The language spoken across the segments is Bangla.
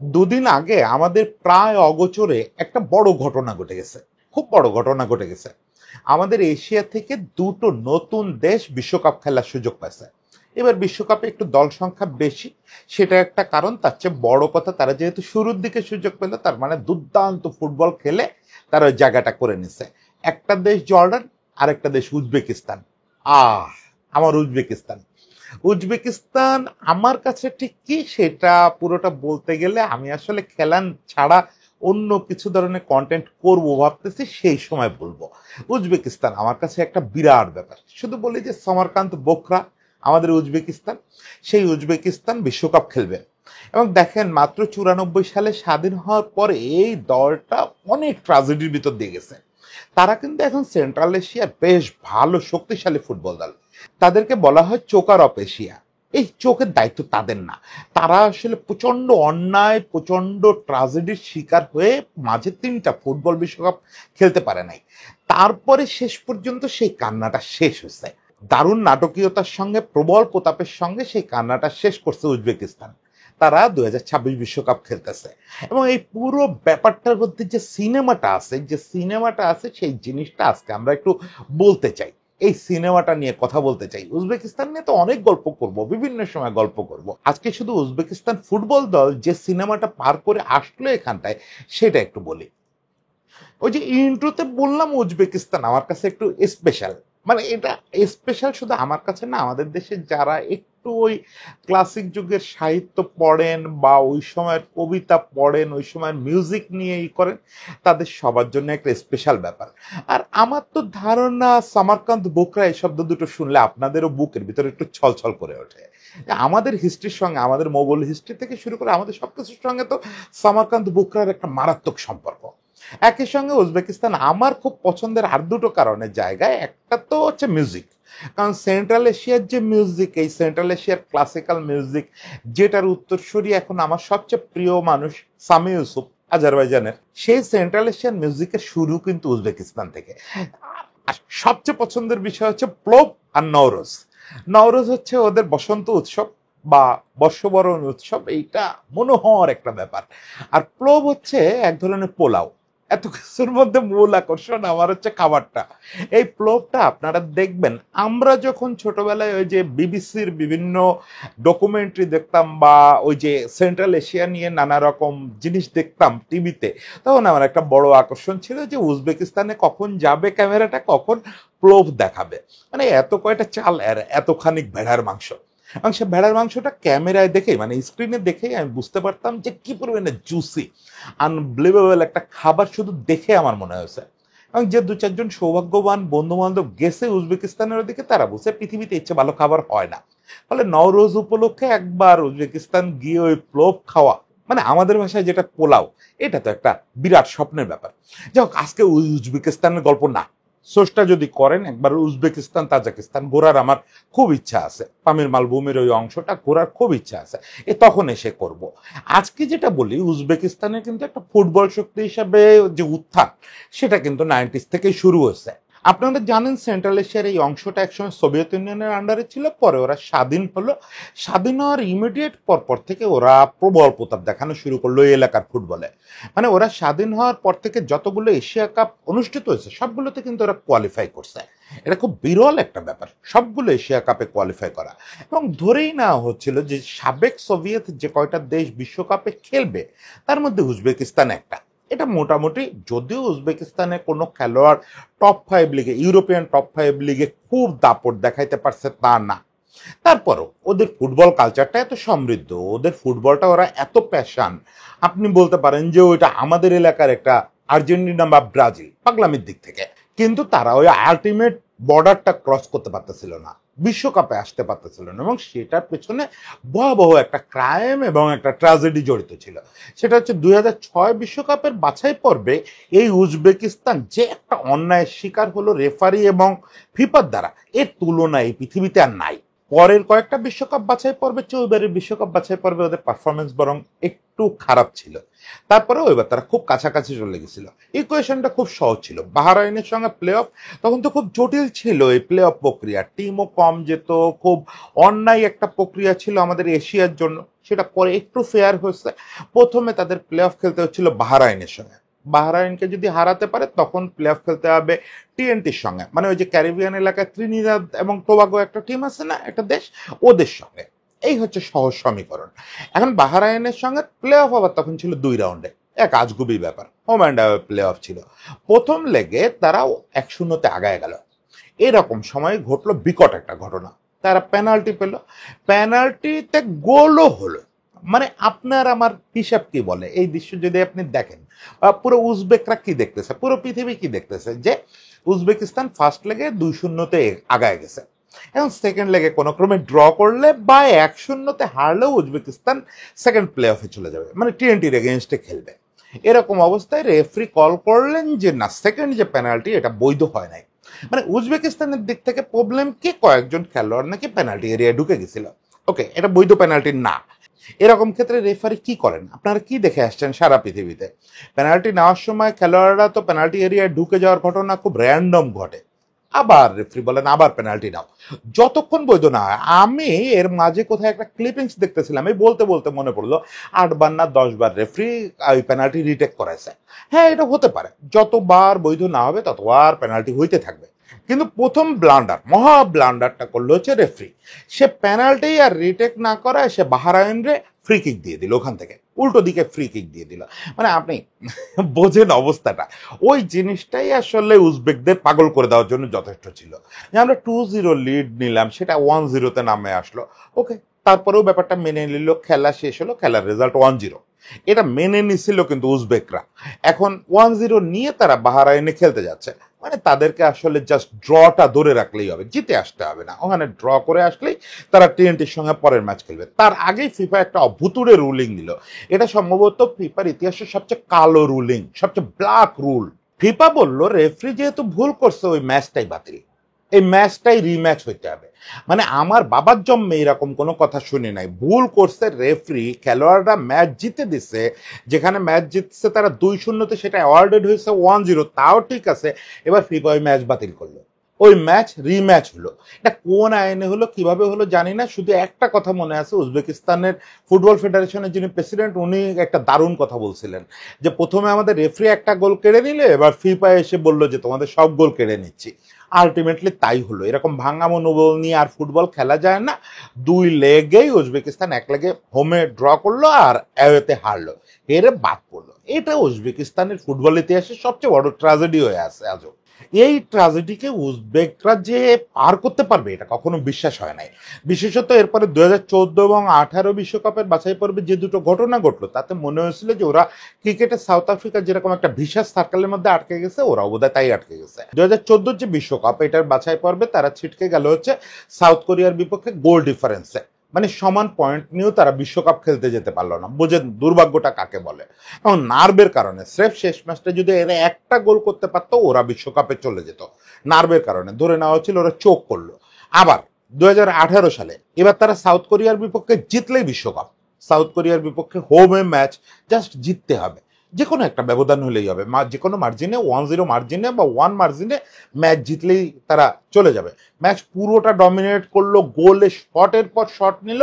দুদিন আগে আমাদের প্রায় অগোচরে একটা বড় ঘটনা ঘটে গেছে। খুব বড় ঘটনা ঘটে গেছে। আমাদের এশিয়া থেকে দুটো নতুন দেশ বিশ্বকাপ খেলার সুযোগ পাইছে। এবার বিশ্বকাপে একটু দল সংখ্যা বেশি, সেটা একটা কারণ। তার চেয়ে বড় কথা, তারা যেহেতু শুরুর দিকে সুযোগ পেল, তার মানে দুর্দান্ত ফুটবল খেলে তারা ওই জায়গাটা করে নিছে। একটা দেশ জর্ডান, আরেকটা দেশ উজবেকিস্তান। আহ আমার উজবেকিস্তান, উজবেকিস্তান আমার কাছে ঠিক কি সেটা পুরোটা বলতে গেলে আমি আসলে খেলান ছাড়া অন্য কিছু ধরনের কন্টেন্ট করব ভাবতেছি, সেই সময় বলবো। উজবেকিস্তান আমার কাছে একটা বিরাট ব্যাপার। শুধু বলি যে সমরকান্ত বোখরা আমাদের উজবেকিস্তান, সেই উজবেকিস্তান বিশ্বকাপ খেলবে। এবং দেখেন, মাত্র 94 সালে স্বাধীন হওয়ার পরে এই দলটা অনেক ট্রাজেডির ভিতর দিয়ে গেছে। তারা কিন্তু এখন সেন্ট্রাল এশিয়ার বেশ ভালো শক্তিশালী ফুটবল দল। তাদেরকে বলা হয় চোকার অফ এশিয়া। এই চোখের দায়িত্ব তাদের না। তারা আসলে প্রচন্ড অন্যায়, প্রচন্ড ট্রাজেডির শিকার হয়ে মাঝে 3টা ফুটবল বিশ্বকাপ খেলতে পারে নাই। তারপরে শেষ পর্যন্ত সেই কান্নাটা শেষ হয়েছে। দারুণ নাটকীয়তার সঙ্গে, প্রবল প্রতাপের সঙ্গে সেই কান্নাটা শেষ করছে উজবেকিস্তান। তারা 2026 বিশ্বকাপ খেলতেছে। এবং এই পুরো ব্যাপারটার মধ্যে যে সিনেমাটা আছে সেই জিনিসটা আজকে আমরা একটু বলতে চাই। এই সিনেমাটা নিয়ে কথা বলতে চাই। উজবেকিস্তান নিয়ে তো অনেক গল্প করব, বিভিন্ন সময় গল্প করব। আজকে শুধু উজবেকিস্তান ফুটবল দল যে সিনেমাটা পার করে আসলো এখানটায়, সেটা একটু বলি। ওই যে ইন্ট্রোতে বললাম, উজবেকিস্তান আমার কাছে একটু স্পেশাল। মানে এটা স্পেশাল শুধু আমার কাছে না, আমাদের দেশে যারা একটু ওই ক্লাসিক যুগের সাহিত্য পড়েন বা ওই সময়ের কবিতা পড়েন, ওই সময়ের মিউজিক নিয়ে করেন, তাদের সবার জন্য একটা স্পেশাল ব্যাপার। আর আমার তো ধারণা সামারকান্ত বোকরা এই শব্দ দুটো শুনলে আপনাদেরও বুকের ভিতরে একটু ছলছল করে ওঠে। আমাদের হিস্ট্রির সঙ্গে, আমাদের মোগল হিস্ট্রি থেকে শুরু করে আমাদের সবকিছুর সঙ্গে তো সামারকান্ত বোকরার একটা মারাত্মক সম্পর্ক। একই সঙ্গে উজবেকিস্তান আমার খুব পছন্দের আর দুটো কারণের জায়গায়। একটা তো হচ্ছে মিউজিক, কারণ সেন্ট্রাল এশিয়ার যে মিউজিক, এই সেন্ট্রাল এশিয়ার ক্লাসিক্যাল মিউজিক, যেটার উত্তরসূরি এখন আমার সবচেয়ে প্রিয় মানুষ সামি ইউসুফ, আজারবাইজানের, সেই সেন্ট্রাল এশিয়ান মিউজিকের শুরু কিন্তু উজবেকিস্তান থেকে। আর সবচেয়ে পছন্দের বিষয় হচ্ছে প্লোভ আর নওরোজ। নওরোজ হচ্ছে ওদের বসন্ত উৎসব বা বর্ষবরণ উৎসব, এইটা মনোহর একটা ব্যাপার। আর প্লোভ হচ্ছে এক ধরনের পোলাও। এত কিছুর মধ্যে মূল আকর্ষণ আমার হচ্ছে খাবারটা। এই প্লোভটা আপনারা দেখবেন, আমরা যখন ছোটবেলায় ওই যে বিবিসির বিভিন্ন ডকুমেন্টারি দেখতাম বা ওই যে সেন্ট্রাল এশিয়া নিয়ে নানা রকম জিনিস দেখতাম টিভিতে, তখন আমার একটা বড় আকর্ষণ ছিল যে উজবেকিস্তানে কখন যাবে ক্যামেরাটা, কখন প্লোভ দেখাবে। মানে এত কয়টা চাল আর এতখানি ভেড়ার মাংস। এবং সে ভেড়ার মাংসটা ক্যামেরায় দেখেই, মানে স্ক্রিনে দেখেই আমি বুঝতে পারতাম যে কি পরিমাণে জুসি, আনবিলিভেবল একটা খাবার শুধু দেখে আমার মনে হয়েছে। এবং যে 2-4 জন সৌভাগ্যবান বন্ধু বান্ধব গেছে উজবেকিস্তানের ওদিকে, তারা বুঝছে পৃথিবীতে ইচ্ছে ভালো খাবার হয় না। ফলে নওরোজ উপলক্ষে একবার উজবেকিস্তান গিয়ে ওই প্লোভ খাওয়া, মানে আমাদের ভাষায় যেটা পোলাও, এটা তো একটা বিরাট স্বপ্নের ব্যাপার। যাই হোক, আজকে উজবেকিস্তানের গল্প না, সোর্সটা যদি করেন একবার উজবেকিস্তান তাজিকিস্তান ঘোরার আমার খুব ইচ্ছা আছে। পামির মালভূমির ওই অংশটা ঘোরার খুব ইচ্ছা আছে, তখন এসে করব। আজকে যেটা বলি, উজবেকিস্তানের কিন্তু একটা ফুটবল শক্তি হিসাবে যে উত্থান, সেটা কিন্তু 90s থেকেই শুরু হয়েছে। আপনারা জানেন সেন্ট্রাল এশিয়ার এই অংশটা একসময় সোভিয়েত ইউনিয়নের আন্ডারে ছিল, পরে ওরা স্বাধীন হলো। স্বাধীন হওয়ার ইমিডিয়েট পরপর থেকে ওরা প্রবল প্রতাপ দেখানো শুরু করলো এই এলাকার ফুটবলে। মানে ওরা স্বাধীন হওয়ার পর থেকে যতগুলো এশিয়া কাপ অনুষ্ঠিত হয়েছে সবগুলোতে কিন্তু ওরা কোয়ালিফাই করছে। এটা খুব বিরল একটা ব্যাপার, সবগুলো এশিয়া কাপে কোয়ালিফাই করা। এবং ধরেই নেওয়া হচ্ছিল যে সাবেক সোভিয়েত যে কয়টা দেশ বিশ্বকাপে খেলবে, তার মধ্যে উজবেকিস্তান একটা। এটা মোটামুটি, যদিও উজবেকিস্তানে কোনো খেলোয়াড় টপ 5 লিগে, ইউরোপিয়ান টপ 5 লিগে খুব দাপট দেখাইতে পারছে তা না, তারপরও ওদের ফুটবল কালচারটা এত সমৃদ্ধ, ওদের ফুটবলটা ওরা এত প্যাশন, আপনি বলতে পারেন যে ওইটা আমাদের এলাকার একটা আর্জেন্টিনা বা ব্রাজিল পাগলামির দিক থেকে। কিন্তু তারা ওই আলটিমেট বর্ডারটা ক্রস করতে পারতেছিল না, বিশ্বকাপে আসতে পারতেছিল না। এবং সেটার পেছনে ভয়াবহ একটা ক্রাইম এবং একটা ট্র্যাজেডি জড়িত ছিল। সেটা হচ্ছে 2006 বিশ্বকাপের বাছাই পর্বে এই উজবেকিস্তান যে একটা অন্যায়ের শিকার হলো রেফারি এবং ফিফার দ্বারা, এর তুলনা এই পৃথিবীতে আর নাই। পরের কয়েকটা বিশ্বকাপ বাছাই পর্বে চেয়ে এবারের বিশ্বকাপ বাছাই পর্বে ওদের পারফরমেন্স বরং একটু খারাপ ছিল। তারপরেও এবার তারা খুব কাছাকাছি চলে গেছিল। ইকুয়েশনটা খুব সহজ ছিল। বাহরাইনের সঙ্গে প্লে অফ তখন তো খুব জটিল ছিল এই প্লে অফ প্রক্রিয়া, টিমও কম যেত, খুব অন্যায় একটা প্রক্রিয়া ছিল আমাদের এশিয়ার জন্য। সেটা পরে একটু ফেয়ার হয়েছে। প্রথমে তাদের প্লে অফ খেলতে হচ্ছিল বাহরাইনের সঙ্গে। বাহরাইনকে যদি হারাতে পারে তখন প্লে অফ খেলতে হবে টিএনটির সঙ্গে, মানে ওই যে ক্যারিবিয়ান এলাকায় ত্রিনিদাদ এবং টোবাগো একটা টিম আছে না, একটা দেশ, ওদের সঙ্গে। এই হচ্ছে সহজ সমীকরণ। এখন বাহরাইনের সঙ্গে প্লে অফ আবার তখন ছিল 2 রাউন্ডে, এক আজগুবি ব্যাপার। Home and away play of ছিল। প্রথম লেগে তারাও 1-0 আগায় গেল। এরকম সময় ঘটলো বিকট একটা ঘটনা, তারা পেনাল্টি পেল, পেনাল্টিতে গোলও হলো। মানে আপনার আমার হিসাব কি বলে এই দৃশ্য যদি আপনি দেখেন, পুরো উজবেকরা কি দেখতেছে, পুরো পৃথিবী কি দেখতেছে, যে উজবেকিস্তান ফার্স্ট লেগে 2-0 আগায় গেছে। এখন সেকেন্ড লেগে কোনো ক্রমে ড্র করলে বা 1-0 হারলেও উজবেকিস্তান সেকেন্ড প্লে অফে চলে যাবে, মানে টি-20 এগেনস্টে খেলবে। এরকম অবস্থায় রেফারি কল করলেন যে না, সেকেন্ড যে পেনাল্টি এটা বৈধ হয় নাই। মানে উজবেকিস্তানের দিক থেকে প্রবলেম কি, কয়েকজন খেলোয়াড় নাকি পেনাল্টি এরিয়ায় ঢুকে গেছিল। ওকে, এটা বৈধ পেনাল্টি না। এরকম ক্ষেত্রে রেফারি কি করেন, আপনারা কি দেখে আসছেন সারা পৃথিবীতে? পেনাল্টি নেওয়ার সময় খেলোয়াড়রা তো পেনাল্টি এরিয়ায় ঢুকে যাওয়ার ঘটনা খুব র্যান্ডম ঘটে। আবার রেফারি বলেন আবার পেনাল্টি নাও, যতক্ষণ বৈধ না হয়। আমি এর মাঝে কোথায় একটা ক্লিপিংস দেখতেছিলাম, এই বলতে বলতে মনে পড়লো 8 বার না 10 বার রেফারি ওই পেনাল্টি রিটেক করাইছে। হ্যাঁ, এটা হতে পারে, যতবার বৈধ না হবে ততবার পেনাল্টি হইতে থাকবে। কিন্তু প্রথম ব্লান্ডার, মহা ব্লান্ডারটা করলো হচ্ছে রেফারি। সে পেনাল্টি আর রিটেক না করায় সে বাহরাইনরে ফ্রি কিক দিয়ে দিল, ওখান থেকে উল্টো দিকে ফ্রি কিক দিয়ে দিল। মানে আপনি বোঝেন অবস্থাটা। ওই জিনিসটাই আসলে উজবেকদের পাগল করে দেওয়ার জন্য যথেষ্ট ছিল, যে আমরা 2-0 লিড নিলাম, সেটা 1-0 নামে আসলো। ওকে, তারপরেও ব্যাপারটা মেনে নিল, খেলা শেষ হলো, খেলার রেজাল্ট 1-0। এটা মেনে নিছিল কিন্তু উজবেকরা। এখন 1-0 নিয়ে তারা বাহরাইনে খেলতে যাচ্ছে, মানে তাদেরকে আসলে জাস্ট ড্রটা ধরে রাখলেই হবে, জিতে আসতে হবে না। ওখানে ড্র করে আসলেই তারা টি-20 সঙ্গে পরের ম্যাচ খেলবে। তার আগেই ফিফা একটা অভূতুড়ে রুলিং দিল। এটা সম্ভবত ফিফার ইতিহাসের সবচেয়ে কালো রুলিং, সবচেয়ে ব্ল্যাক রুল। ফিফা বলল রেফারি যেহেতু ভুল করছে ওই ম্যাচটাই বাতিল, এই ম্যাচটাই রিম্যাচ হইতে হবে। মানে আমার বাবার জন্মে এরকম কোনো কথা শুনি নাই। ভুল করছে রেফারি, খেলোয়াড়রা ম্যাচ জিতে দিছে, যেখানে ম্যাচ জিতছে তারা 2-0, সেটা অ্যাওয়ার্ডেড হয়েছে 1-0, তাও ঠিক আছে। এবার ফিফা ওই ম্যাচ বাতিল করলো, ওই ম্যাচ রিম্যাচ হলো। এটা কোন আইনে হলো, কিভাবে হলো জানি না। শুধু একটা কথা মনে আছে, উজবেকিস্তানের ফুটবল ফেডারেশনের যিনি প্রেসিডেন্ট উনি একটা দারুণ কথা বলছিলেন, যে প্রথমে আমাদের রেফারি একটা গোল কেড়ে নিলে, এবার ফিফা এসে বললো যে তোমাদের সব গোল কেড়ে নিচ্ছি। আলটিমেটলি তাই হলো। এরকম ভাঙা মনোবল নিয়ে আর ফুটবল খেলা যায় না। 2 লেগেই উজবেকিস্তান 1 লেগে হোমে ড্র করলো আর অ্যাওয়েতে হারলো, হেরে বাদ পড়লো। এটা উজবেকিস্তানের ফুটবল ইতিহাসে সবচেয়ে বড় ট্র্যাজেডি হয়ে আছে আজও। এই ট্র্যাজেডিকে উজবেকরা যে পার করতে পারবে এটা কখনো বিশ্বাস হয় নাই। বিশেষত এরপরে 2014 এবং 2018 বিশ্বকাপের বাছাই পর্বে যে দুটো ঘটনা ঘটলো, তাতে মনে হয়েছিল যে ওরা ক্রিকেটে সাউথ আফ্রিকা যেরকম একটা ভিশাস সার্কেলের মধ্যে আটকে গেছে, ওরা বোধহয় তাই আটকে গেছে। 2014 যে বিশ্বকাপ, এটার বাছাই পর্বে তারা ছিটকে গেল হচ্ছে সাউথ কোরিয়ার বিপক্ষে গোল ডিফারেন্সে। মানে সমান পয়েন্ট নিয়েও তারা বিশ্বকাপ খেলতে যেতে পারলো না। বোঝেন দুর্ভাগ্যটা কাকে বলে। এবং নার্ভের কারণে স্রেফ শেষ ম্যাচটা যদি এরা একটা গোল করতে পারতো, ওরা বিশ্বকাপে চলে যেত। নার্ভের কারণে ধরে নেওয়া হচ্ছিল ওরা চোখ করলো। আবার 2018 সালে এবার তারা সাউথ কোরিয়ার বিপক্ষে জিতলেই বিশ্বকাপ। সাউথ কোরিয়ার বিপক্ষে হোমে ম্যাচ জাস্ট জিততে হবে, যে কোনো একটা ব্যবধান হলেই হবে, যে কোনো মার্জিনে, 1-0 মার্জিনে বা 1 মার্জিনে ম্যাচ জিতলেই তারা চলে যাবে। ম্যাচ পুরোটা ডমিনেট করলো, গোলে শটের পর শট নিল,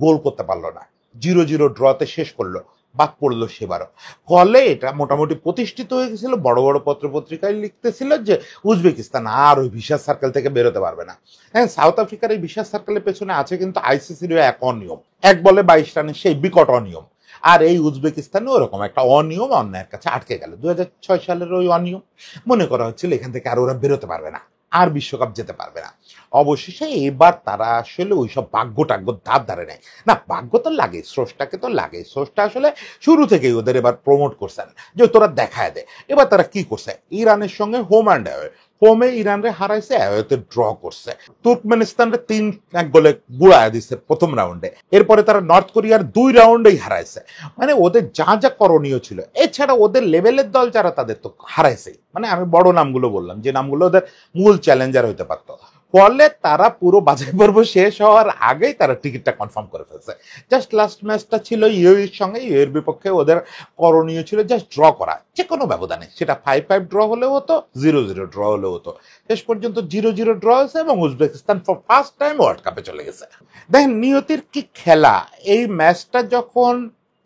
গোল করতে পারলো না, 0-0 ড্রতে শেষ করলো, বাদ পড়লো সেবারও। ফলে এটা মোটামুটি প্রতিষ্ঠিত হয়ে গেছিল, বড় বড় পত্রপত্রিকায় লিখতেছিল যে উজবেকিস্তান আর ওই ভিসাস সার্কেল থেকে বেরোতে পারবে না। হ্যাঁ, সাউথ আফ্রিকার এই ভিসাস সার্কেলের পেছনে আছে কিন্তু আইসিসির এক অনিয়ম, 1 বলে 22 রানের সেই বিকট অনিয়ম। আর এই উজবেকিস্তানে ওরকম একটা অনিয়ম অন্যায়ের কাছে আটকে গেল। 2006 সালের ওই অনিয়ম মনে করা হচ্ছিল এখান থেকে আর ওরা বেরোতে পারবে না, আর বিশ্বকাপ যেতে পারবে না। অবশেষে এবার তারা আসলে ওইসব ভাগ্য টাগ্য ধার ধারে নেয় না। ভাগ্য তো লাগে, স্রষ্টাকে তো লাগে। স্রষ্টা আসলে শুরু থেকেই ওদের এবার প্রমোট করছেন যে তোরা দেখায় দে। এবার তারা কি করছে, ইরানের সঙ্গে হোম অ্যান্ড অ্যাওয়ে, হোমে ইরানরে হারাইছে, অ্যাওয়েতে ড্র করছে। তুর্কমেনিস্তানরে 3-1 গোলে গুড়ায় দিচ্ছে প্রথম রাউন্ডে। এরপরে তারা নর্থ কোরিয়ার 2 রাউন্ডেই হারাইছে। মানে ওদের যা যা করণীয় ছিল, এছাড়া ওদের লেভেলের দল যারা তাদের তো হারাইছেই। মানে আমি বড় নামগুলো বললাম, যে নামগুলো ওদের মূল চ্যালেঞ্জার হইতে পারতো। ফলে তারা পুরো বাছাই পর্ব শেষ হওয়ার আগেই তারা টিকিটটা কনফার্ম করে ফেলছে। জাস্ট লাস্ট ম্যাচটা ছিল ইউএইর সঙ্গে, ইউএর বিপক্ষে ওদের করণীয় ছিল জাস্ট ড্র করা, যে কোনো ব্যবধানে, সেটা 5-5 ড্র হলেও হতো, 0-0 ড্র হলেও হতো। শেষ পর্যন্ত 0-0 ড্র হয়েছে এবং Uzbekistan for first time world কাপে চলে গেছে। দেখেন নিয়তির কি খেলা। এই ম্যাচটা যখন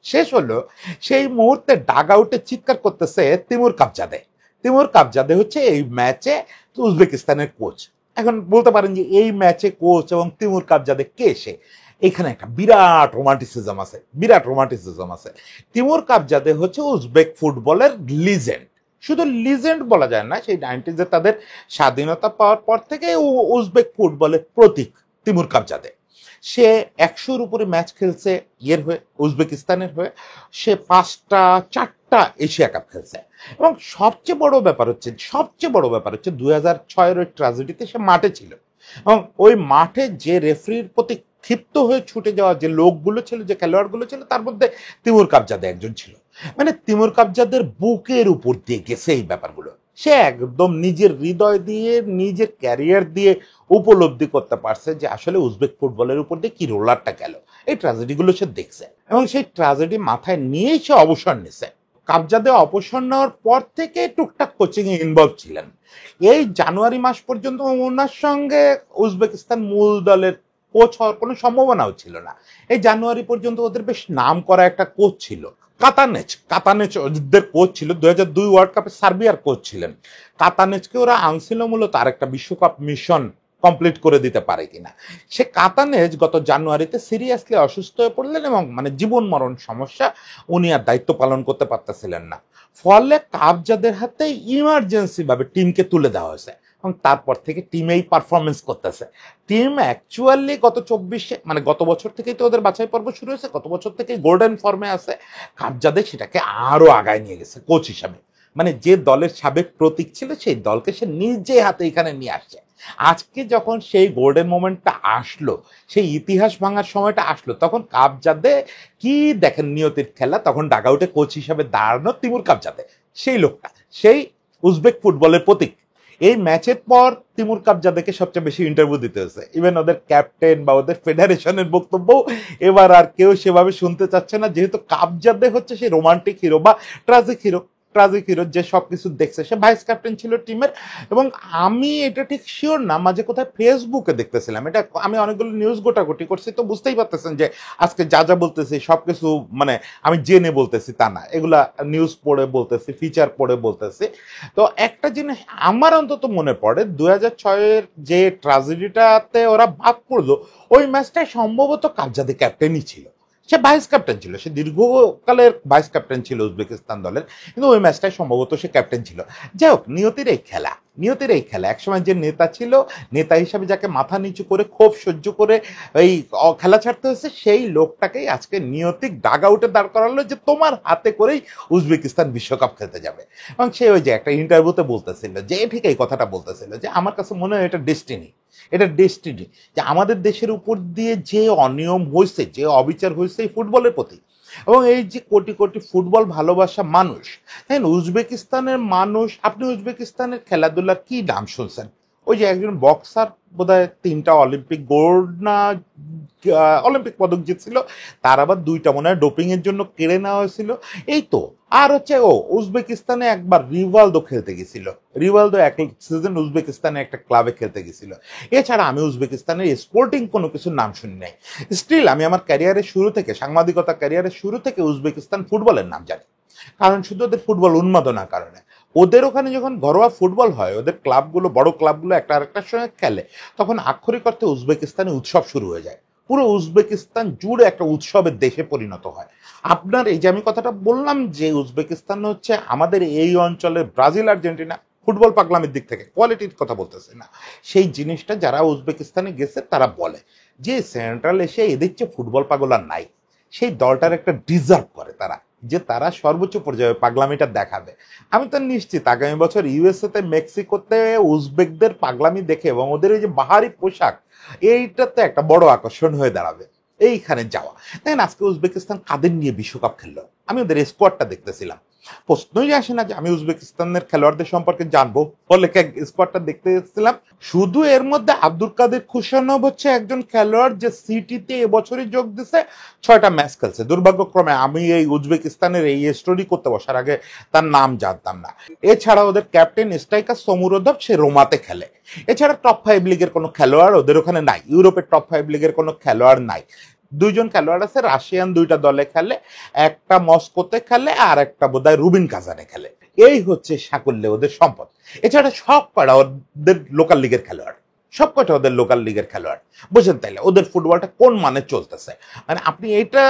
শেষ হলো সেই মুহূর্তে ডাগ আউটে চিৎকার করতেছে তিমুর কাবজাদে। তিমুর কাবজাদে হচ্ছে এই ম্যাচে উজবেকিস্তানের কোচ। এখন বলতে পারেন যে এই ম্যাচে কোচ এবং তিমুর কাবজাদে কে সে, এখানে একটা বিরাট রোমান্টিসিজম আছে, বিরাট রোমান্টিসিজম আছে। তিমুর কাবজাদে হচ্ছে উজবেক ফুটবলের লিজেন্ড। শুধু লিজেন্ড বলা যায় না, সেই 90s তাদের স্বাধীনতা পাওয়ার পর থেকে উজবেক ফুটবলের প্রতীক তিমুর কাবজাদে। সে 100-র উপরে ম্যাচ খেলছে ইয়ের হয়ে, উজবেকিস্তানের হয়ে। সে 4টা এশিয়া কাপ খেলছে। এবং সবচেয়ে বড় ব্যাপার হচ্ছে 2006-এর ওই ট্র্যাজেডিতে সে মাঠে ছিল এবং ওই মাঠে যে রেফারির প্রতি ক্ষিপ্ত হয়ে ছুটে যাওয়া যে লোকগুলো ছিল, যে খেলোয়াড়গুলো ছিল, তার মধ্যে তিমুর কাবজাদে একজন ছিল। মানে তিমুর কাবজাদের বুকের উপর দিয়ে গেছে এই ব্যাপারগুলো। সে একদম নিজের হৃদয় দিয়ে, নিজের ক্যারিয়ার দিয়ে উপলব্ধি করতে পারছে যে আসলে উজবেক ফুটবলের উপর দিয়ে কি রোলারটা গেল। এই ট্র্যাজেডিগুলো সে দেখছে এবং সেই ট্র্যাজেডি মাথায় নিয়েই সে অবসর নিছে। কাবজাদে অবসর নেওয়ার পর থেকে টুকটাক কোচিং এ ইনভলভ ছিলেন। এই জানুয়ারি মাস পর্যন্ত ওনার সঙ্গে উজবেকিস্তান মূল দলের কোচ হওয়ার কোনো সম্ভাবনাও ছিল না। এই জানুয়ারি পর্যন্ত ওদের বেশ নাম করা একটা কোচ ছিল, কাতানেচ ওদের কোচ ছিল। 2002 ওয়ার্ল্ড কাপে সার্বিয়ার কোচ ছিলেন। কাতানেচকে ওরা আনছিল মূলত আরেকটা বিশ্বকাপ মিশন কমপ্লিট করে দিতে পারে কিনা। সে কাতানেজ গত জানুয়ারিতে সিরিয়াসলি অসুস্থ হয়ে পড়লেন এবং মানে জীবন মরণ সমস্যা, উনি আর দায়িত্ব পালন করতে পারতেছিলেন না। ফলে কাবজাদের হাতে ইমার্জেন্সি ভাবে টিমকে তুলে দেওয়া হয়েছে এবং তারপর থেকে টিমেই পারফরমেন্স করতেছে। টিম অ্যাকচুয়ালি গত বছর থেকেই তো ওদের বাছাই পর্ব শুরু হয়েছে, গত বছর থেকে গোল্ডেন ফর্মে আছে। কাবজাদে সেটাকে আরো আগায় নিয়ে গেছে কোচ হিসাবে। মানে যে দলের সাবেক প্রতীক ছিল সেই দলকে সে নিজে হাতে এখানে নিয়ে আসছে। আজকে যখন সেই গোল্ডেন মোমেন্টটা আসলো, সেই ইতিহাস ভাঙার সময়টা আসলো, তখন কাবজাদে কি দেখেন নিয়তির খেলা। তখন ডাগআউটে কোচ হিসাবে দাঁড়ানো তিমুর কাবজাদে, সেই লোকটা, সেই উজবেক ফুটবলের প্রতীক। এই ম্যাচের পর তিমুর কাবজাদেকে সবচেয়ে বেশি ইন্টারভিউ দিতে হয়েছে। ইভেন ওদের ক্যাপ্টেন বা ওদের ফেডারেশনের বক্তব্য এবার আর কেউ সেভাবে শুনতে চাচ্ছে না, যেহেতু কাবজাদে হচ্ছে সেই রোমান্টিক হিরো বা ট্রাজিক হিরো, যে সবকিছু দেখছে। সে ভাইস ক্যাপ্টেন ছিল টিমের। এবং আমি এটা ঠিক শিওর না, মাঝে কোথায় ফেসবুকে দেখতেছিলাম, এটা আমি অনেকগুলো নিউজ গোটাগুটি করছি, তো বুঝতেই পারতেছেন যে আজকে যা যা বলতেছি সবকিছু মানে আমি জেনে বলতেছি তা না, এগুলা নিউজ পড়ে বলতেছি, ফিচার পড়ে বলতেছি। তো একটা জিনিস আমার অন্তত মনে পড়ে, 2006-এর যে ট্র্যাজেডিটাতে ওরা বাদ পড়লো, ওই ম্যাচটায় সম্ভবত কাবজাদে ক্যাপ্টেনই ছিল। সে ভাইস ক্যাপ্টেন ছিল, সে দীর্ঘকালের ভাইস ক্যাপ্টেন ছিল উজবেকিস্তান দলের, কিন্তু ওই ম্যাচটায় সম্ভবত সে ক্যাপ্টেন ছিল। যাই হোক, নিয়তির এই খেলা একসময় যে নেতা ছিল, নেতা হিসাবে যাকে মাথা নিচু করে ক্ষোভ সহ্য করে এই খেলা ছাড়তে হয়েছে, সেই লোকটাকেই আজকে নিয়তিক ডাগ আউটে দাঁড় করালো যে তোমার হাতে করেই উজবেকিস্তান বিশ্বকাপ খেলতে যাবে। এবং সে ওই যে একটা ইন্টারভিউতে বলতেছিল, যে ঠিক এই কথাটা বলতেছিল যে আমার কাছে মনে হয় এটা ডেস্টিনি, যে আমাদের দেশের উপর দিয়ে যে অনিয়ম হয়েছে, যে অবিচার হয়েছে এই ফুটবলের প্রতি, এবং এই যে কোটি কোটি ফুটবল ভালোবাসা মানুষ, হ্যাঁ, উজবেকিস্তানের মানুষ। আপনি উজবেকিস্তানের খেলাধুলার কি নাম শুনছেন? ওই যে একজন বক্সার বোধহয় 3টা অলিম্পিক গোল্ড না অলিম্পিক পদক জিতছিল, তার আবার 2টা মনে হয় ডোপিং এর জন্য কেড়ে নেওয়া হয়েছিল। এই তো। আর হচ্ছে উজবেকিস্তানে একবার রিভালদো খেলতে গেছিল, এক সিজন উজবেকিস্তানে একটা ক্লাবে খেলতে গেছিল। এছাড়া আমি উজবেকিস্তানের স্পোর্টিং কোনো কিছুর নাম শুনি নাই। স্টিল আমি আমার ক্যারিয়ারের শুরু থেকে, সাংবাদিকতা ক্যারিয়ারের শুরু থেকে উজবেকিস্তান ফুটবলের নাম জানি, কারণ শুধু ওদের ফুটবল উন্মাদনার কারণে। ওদের ওখানে যখন ঘরোয়া ফুটবল হয়, ওদের ক্লাবগুলো, বড় ক্লাবগুলো একটা আরেকটার সঙ্গে খেলে, তখন আক্ষরিক অর্থে উজবেকিস্তানে উৎসব শুরু হয়ে যায়। পুরো উজবেকিস্তান জুড়ে একটা উৎসবের দেশে পরিণত হয়। আপনার এই যে আমি কথাটা বললাম যে উজবেকিস্তান হচ্ছে আমাদের এই অঞ্চলের ব্রাজিল আর্জেন্টিনা ফুটবল পাগলামের দিক থেকে, কোয়ালিটির কথা বলতেছে না, সেই জিনিসটা যারা উজবেকিস্তানে গেছে তারা বলে যে সেন্ট্রাল এশিয়া এদের চেয়ে ফুটবল পাগল আর নাই। সেই দলটার একটা ডিজার্ভ করে তারা, যে তারা সর্বোচ্চ পর্যায়ে পাগলামিটা দেখাবে। আমি তো নিশ্চিত আগামী বছর ইউএসএ তে, মেক্সিকোতে উজবেকদের পাগলামি দেখে এবং ওদের এই যে বাহারি পোশাক, এইটাতে একটা বড় আকর্ষণ হয়ে দাঁড়াবে এইখানে যাওয়া। দেখেন আজকে উজবেকিস্তান কাদের নিয়ে বিশ্বকাপ খেললো, আমি ওদের স্কোয়াডটা দেখতেছিলাম। প্রশ্নই আসে না যে আমি উজবেকিস্তানের খেলোয়াড়দের সম্পর্কে জানবো বলে স্কোয়াডটা দেখতে এসেছিলাম। শুধু এর মধ্যে আব্দুল কাদের খুশানভ হচ্ছে একজন খেলোয়াড় যে সিটিতে এবছরই যোগ দিছে, 6টা ম্যাচ খেলছে। দুর্ভাগ্যক্রমে আমি এই উজবেকিস্তানের এই স্টোরি করতে বসার আগে তার নাম জানতাম না। এছাড়া ওদের ক্যাপ্টেন স্ট্রাইকার সমুরোধব, সে রোমাতে খেলে। এছাড়া টপ 5 লিগের কোনো খেলোয়াড় ওদের ওখানে নাই, ইউরোপের টপ 5 লিগের কোনো খেলোয়াড় নাই। দুইজন খেলোয়াড় আছে, রাশিয়ান দুইটা দলে খেলে, একটা মস্কোতে খেলে আর একটা বোধহয় রুবিন কাজানে খেলে। এই হচ্ছে সাকুল্যে ওদের সম্পদ। এছাড়া সব কটা ওদের লোকাল লিগের খেলোয়াড়, সব কটা ওদের লোকাল লিগের খেলোয়াড়। বুঝেন তাইলে ওদের ফুটবলটা কোন মানে চলতেছে। মানে আপনি এটা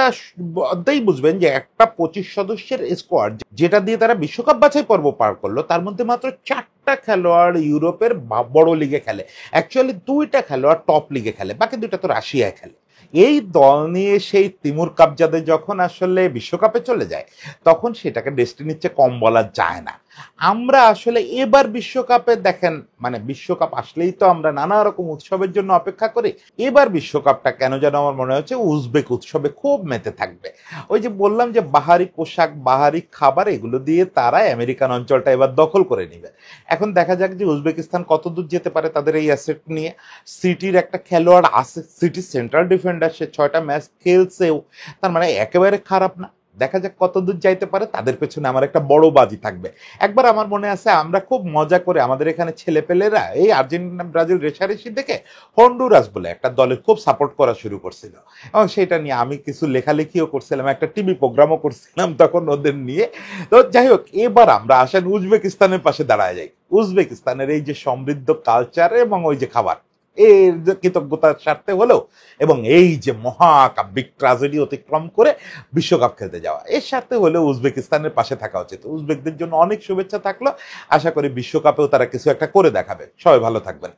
বলতেই বুঝবেন যে একটা 25 সদস্যের স্কোয়াড যেটা দিয়ে তারা বিশ্বকাপ বাছাই পর্ব পার করলো, তার মধ্যে মাত্র 4টা খেলোয়াড় ইউরোপের বড় লিগে খেলে। অ্যাকচুয়ালি 2টা খেলোয়াড় টপ লিগে খেলে, বাকি 2টা তো রাশিয়ায় খেলে। এই দল নিয়ে সেই তিমুর কাবজাদে যখন আসলে বিশ্বকাপে চলে যায়, তখন সেটাকে ডেস্টিনির চেয়ে কম বলা যায় না। আমরা আসলে এবার বিশ্বকাপে দেখেন, মানে বিশ্বকাপ আসলেই তো আমরা নানা রকম উৎসবের জন্য অপেক্ষা করি। এবার বিশ্বকাপটা কেন যেন আমার মনে হচ্ছে উজবেক উৎসবে খুব মেতে থাকবে। ওই যে বললাম যে বাহারি পোশাক, বাহারি খাবার, এগুলো দিয়ে তারা আমেরিকান অঞ্চলটা এবার দখল করে নিবে। এখন দেখা যাক যে উজবেকিস্তান কতদূর যেতে পারে তাদের এই অ্যাসেট নিয়ে। সিটির একটা খেলোয়াড় আছে, সিটি সেন্ট্রাল ডিফেন্ডার, সে 6টা ম্যাচ খেলছেও, তার মানে একেবারে খারাপ না। দেখা যাক কতদূর যাইতে পারে, তাদের পেছনে আমার একটা বড় বাজি থাকবে। একবার আমার মনে আছে আমরা খুব মজা করে আমাদের এখানে ছেলেপেলেরা এই আর্জেন্টিনা ব্রাজিল রেষারেষি দেখে হন্ডুরাস বলে একটা দলের খুব সাপোর্ট করা শুরু করছিল, এবং সেটা নিয়ে আমি কিছু লেখালেখিও করছিলাম, একটা টিভি প্রোগ্রামও করছিলাম তখন ওদের নিয়ে। তো যাই হোক, এবার আমরা আসেন উজবেকিস্তানের পাশে দাঁড়ায় যাই। উজবেকিস্তানের এই যে সমৃদ্ধ কালচার এবং ওই যে খাবার, এর যে কৃতজ্ঞতার স্বার্থে হলেও, এবং এই যে মহাকাব্যিক ট্রাজেডি অতিক্রম করে বিশ্বকাপ খেলতে যাওয়া, এর সাথে হলেও উজবেকিস্তানের পাশে থাকা উচিত। উজবেকদের জন্য অনেক শুভেচ্ছা থাকলো, আশা করি বিশ্বকাপেও তারা কিছু একটা করে দেখাবে। সবাই ভালো থাকবেন।